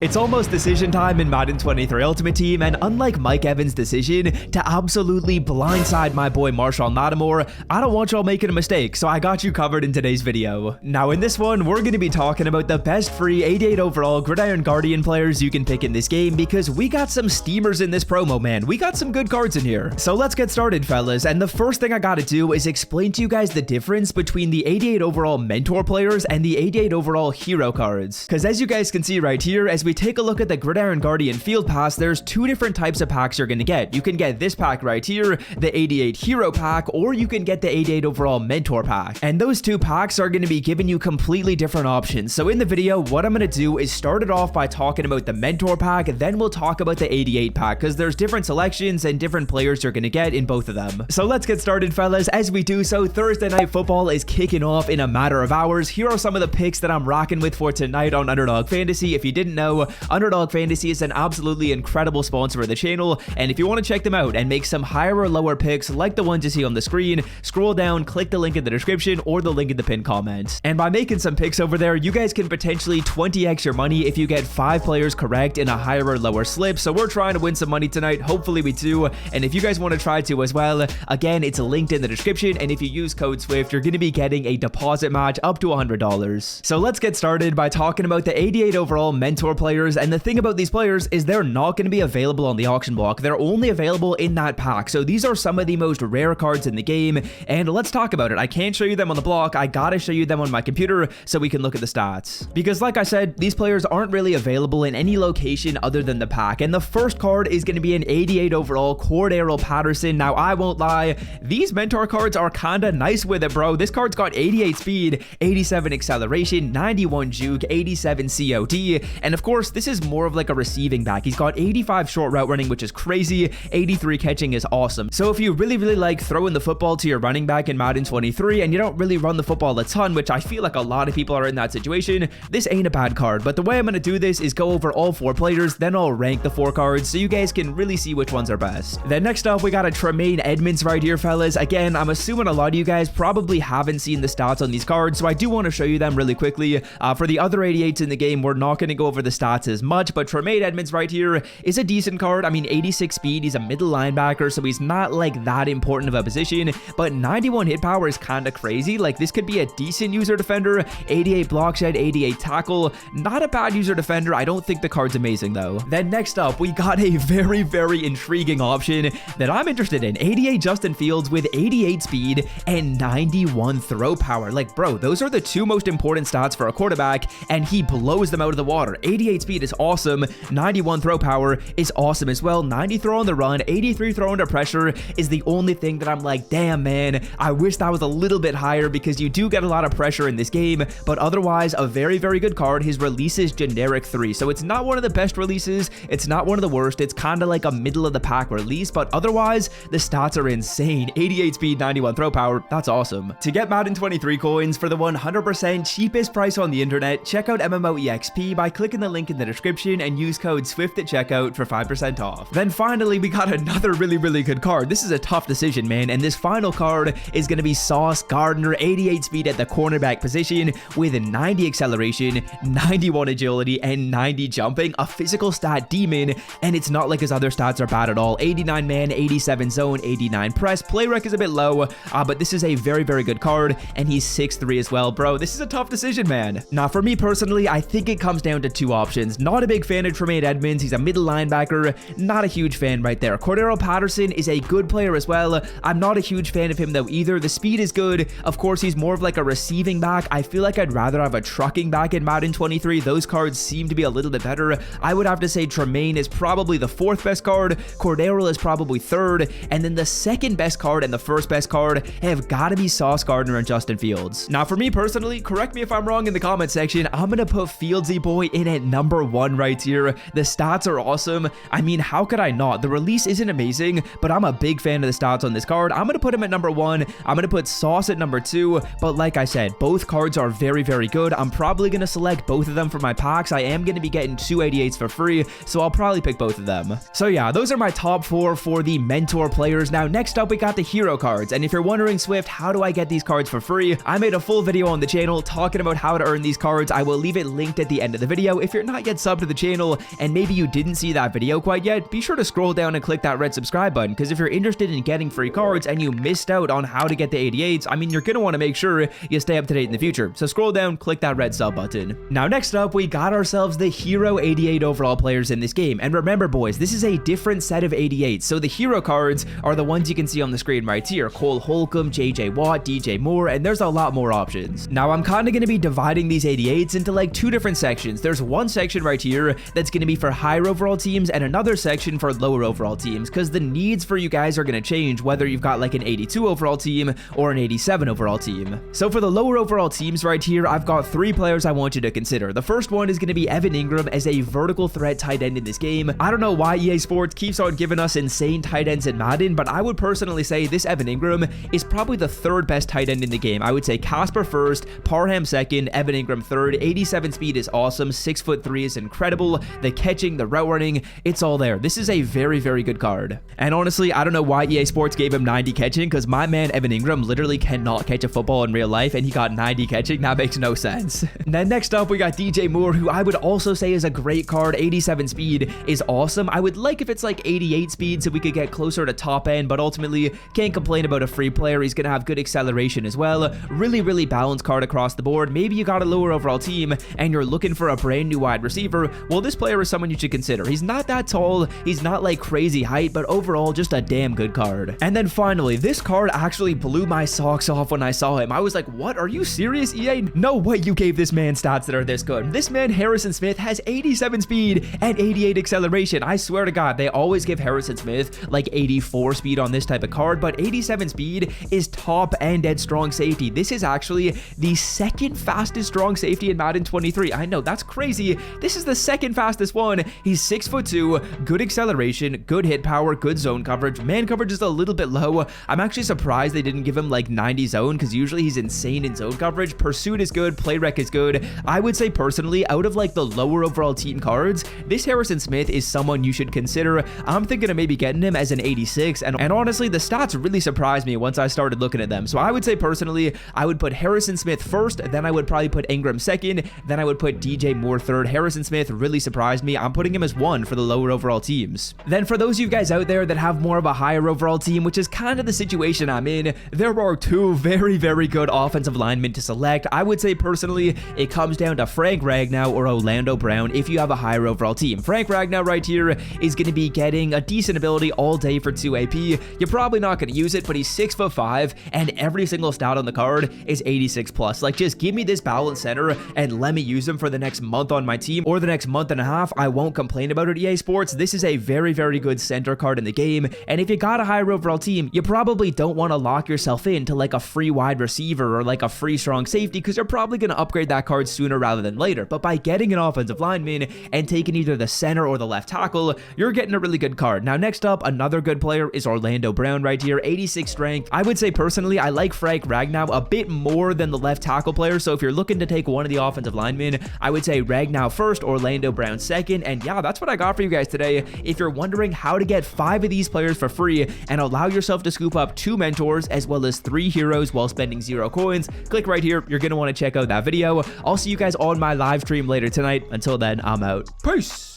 It's almost decision time in Madden 23 Ultimate Team, and unlike Mike Evans' decision to absolutely blindside my boy Marshall Lattimore, I don't want y'all making a mistake, so I got you covered in today's video. Now in this one, we're going to be talking about the best free 88 overall Gridiron Guardian players you can pick in this game, because we got some steamers in this promo, man. We got some good cards in here. So let's get started, fellas, and the first thing I gotta do is explain to you guys the difference between the 88 overall mentor players and the 88 overall hero cards. Because as you guys can see right here, as we take a look at the Gridiron Guardian Field Pass, there's two different types of packs you're going to get. You can get this pack right here, the 88 Hero Pack, or you can get the 88 Overall Mentor Pack. And those two packs are going to be giving you completely different options. So in the video, what I'm going to do is start it off by talking about the Mentor Pack, then we'll talk about the 88 Pack, because there's different selections and different players you're going to get in both of them. So let's get started, fellas. As we do so, Thursday Night Football is kicking off in a matter of hours. Here are some of the picks that I'm rocking with for tonight on Underdog Fantasy. If you didn't know, Underdog Fantasy is an absolutely incredible sponsor of the channel, and if you want to check them out and make some higher or lower picks like the ones you see on the screen, scroll down, click the link in the description or the link in the pinned comment. And by making some picks over there, you guys can potentially 20x your money if you get 5 players correct in a higher or lower slip. So we're trying to win some money tonight. Hopefully we do. And if you guys want to try to as well, again, it's linked in the description, and if you use code SWIFT, you're going to be getting a deposit match up to $100. So let's get started by talking about the 88 overall mentor players. And the thing about these players is they're not going to be available on the auction block. They're only available in that pack. So these are some of the most rare cards in the game, and let's talk about it. I can't show you them on the block. I gotta show you them on my computer so we can look at the stats, because like I said, these players aren't really available in any location other than the pack. And the first card is going to be an 88 overall Cordero Patterson. Now I won't lie, these mentor cards are kind of nice with it, bro. This card's got 88 speed, 87 acceleration, 91 juke, 87 COD, and of course this is more of like a receiving back. He's got 85 short route running, which is crazy. 83 catching is awesome. So if you really like throwing the football to your running back in Madden 23 and you don't really run the football a ton, which I feel like a lot of people are in that situation, this ain't a bad card. But the way I'm going to do this is go over all 4 players, then I'll rank the 4 cards so you guys can really see which ones are best. Then next up, we got a Tremaine Edmonds right here, fellas. Again, I'm assuming a lot of you guys probably haven't seen the stats on these cards, so I do want to show you them really quickly. For the other 88s in the game, we're not going to go over the stats as much, but Tremaine Edmonds right here is a decent card. I mean, 86 speed, he's a middle linebacker, so he's not like that important of a position, but 91 hit power is kind of crazy. Like, this could be a decent user defender. 88 block shed, 88 tackle, not a bad user defender. I don't think the card's amazing though. Then next up, we got a very intriguing option that I'm interested in. 88 Justin Fields with 88 speed and 91 throw power. Like, bro, those are the 2 most important stats for a quarterback, and he blows them out of the water. 88 speed is awesome. 91 throw power is awesome as well. 90 throw on the run, 83 throw under pressure is the only thing that I'm like, damn, man, I wish that was a little bit higher, because you do get a lot of pressure in this game. But otherwise, a very good card. His release is generic 3, so it's not one of the best releases. It's not one of the worst. It's kind of like a middle of the pack release, but otherwise, the stats are insane. 88 speed, 91 throw power. That's awesome. To get Madden 23 coins for the 100% cheapest price on the internet, check out MMOEXP by clicking the link in the description and use code SWIFT at checkout for 5% off. Then finally, we got another really good card. This is a tough decision, man, and this final card is going to be Sauce Gardner. 88 speed at the cornerback position with 90 acceleration, 91 agility, and 90 jumping. A physical stat demon, and it's not like his other stats are bad at all. 89 man, 87 zone, 89 press. Play rec is a bit low, but this is a very good card, and he's 6'3 as well. Bro, this is a tough decision, man. Now, for me personally, I think it comes down to 2 options. Not a big fan of Tremaine Edmonds. He's a middle linebacker. Not a huge fan right there. Cordero Patterson is a good player as well. I'm not a huge fan of him though either. The speed is good. Of course, he's more of like a receiving back. I feel like I'd rather have a trucking back in Madden 23. Those cards seem to be a little bit better. I would have to say Tremaine is probably the 4th best card. Cordero is probably 3rd. And then the 2nd best card and the 1st best card have got to be Sauce Gardner and Justin Fields. Now, for me personally, correct me if I'm wrong in the comment section, I'm going to put Fieldsy boy in at number 1 right here. The stats are awesome. I mean, how could I not? The release isn't amazing, but I'm a big fan of the stats on this card. I'm going to put him at number 1. I'm going to put Sauce at number 2. But like I said, both cards are very good. I'm probably going to select both of them for my packs. I am going to be getting 2 88s for free, so I'll probably pick both of them. So yeah, those are my top 4 for the mentor players. Now, next up, we got the hero cards. And if you're wondering, Swift, how do I get these cards for free? I made a full video on the channel talking about how to earn these cards. I will leave it linked at the end of the video. If you're not yet subbed to the channel and maybe you didn't see that video quite yet, be sure to scroll down and click that red subscribe button, because if you're interested in getting free cards and you missed out on how to get the 88s, I mean, you're going to want to make sure you stay up to date in the future. So scroll down, click that red sub button. Now, next up, we got ourselves the hero 88 overall players in this game. And remember, boys, this is a different set of 88s. So the hero cards are the ones you can see on the screen right here. Cole Holcomb, JJ Watt, DJ Moore, and there's a lot more options. Now, I'm kind of going to be dividing these 88s into like two different sections. There's one section right here that's going to be for higher overall teams and another section for lower overall teams, because the needs for you guys are going to change whether you've got like an 82 overall team or an 87 overall team. So for the lower overall teams right here, I've got three players I want you to consider. The first one is going to be Evan Ingram as a vertical threat tight end in this game. I don't know why EA Sports keeps on giving us insane tight ends in Madden, but I would personally say this Evan Ingram is probably the third best tight end in the game. I would say Casper first, Parham second, Evan Ingram third. 87 speed is awesome, 6'3" is incredible, the catching, the route running, it's all there. This is a very, very good card. And honestly, I don't know why EA Sports gave him 90 catching, because my man Evan Ingram literally cannot catch a football in real life, and he got 90 catching. That makes no sense. Then next up, we got DJ Moore, who I would also say is a great card. 87 speed is awesome. I would like if it's like 88 speed so we could get closer to top end, but ultimately can't complain about a free player. He's going to have good acceleration as well. Really, really balanced card across the board. Maybe you got a lower overall team and you're looking for a brand new wide receiver. Well, this player is someone you should consider. He's not that tall. He's not like crazy height, but overall just a damn good card. And then finally, this card actually blew my socks off when I saw him. I was like, what? Are you serious, EA? No way you gave this man stats that are this good. This man, Harrison Smith, has 87 speed and 88 acceleration. I swear to God, they always give Harrison Smith like 84 speed on this type of card, but 87 speed is top end at strong safety. This is actually the second fastest strong safety in Madden 23. I know, that's crazy. This is the second fastest one. He's 6'2", good acceleration, good hit power, good zone coverage. Man coverage is a little bit low. I'm actually surprised they didn't give him like 90 zone, because usually he's insane in zone coverage. Pursuit is good, play rec is good. I would say personally, out of like the lower overall team cards, this Harrison Smith is someone you should consider. I'm thinking of maybe getting him as an 86, and honestly, the stats really surprised me once I started looking at them. So I would say personally, I would put Harrison Smith first, then I would probably put Ingram second, then I would put DJ Moore third. Harrison Smith really surprised me. I'm putting him as one for the lower overall teams. Then for those of you guys out there that have more of a higher overall team, which is kind of the situation I'm in, there are two very, very good offensive linemen to select. I would say personally, it comes down to Frank Ragnow or Orlando Brown if you have a higher overall team. Frank Ragnow right here is going to be getting a decent ability all day for 2 AP. You're probably not going to use it, but he's 6'5", and every single stat on the card is 86 plus. Like, just give me this balanced center and let me use him for the next month on my team or the next month and a half. I won't complain about it, EA Sports. This is a very, very good center card in the game, and if you got a higher overall team, you probably don't want to lock yourself into like a free wide receiver or like a free strong safety, because you're probably going to upgrade that card sooner rather than later. But by getting an offensive lineman and taking either the center or the left tackle, you're getting a really good card. Now, next up, another good player is Orlando Brown right here, 86 strength. I would say personally, I like Frank Ragnow a bit more than the left tackle player. So if you're looking to take one of the offensive linemen, I would say Ragnow first, Orlando Brown second. And yeah, that's what I got for you guys today. If you're wondering how to get 5 of these players for free and allow yourself to scoop up 2 mentors as well as 3 heroes while spending 0 coins, click right here. You're going to want to check out that video. I'll see you guys on my live stream later tonight. Until then, I'm out. Peace.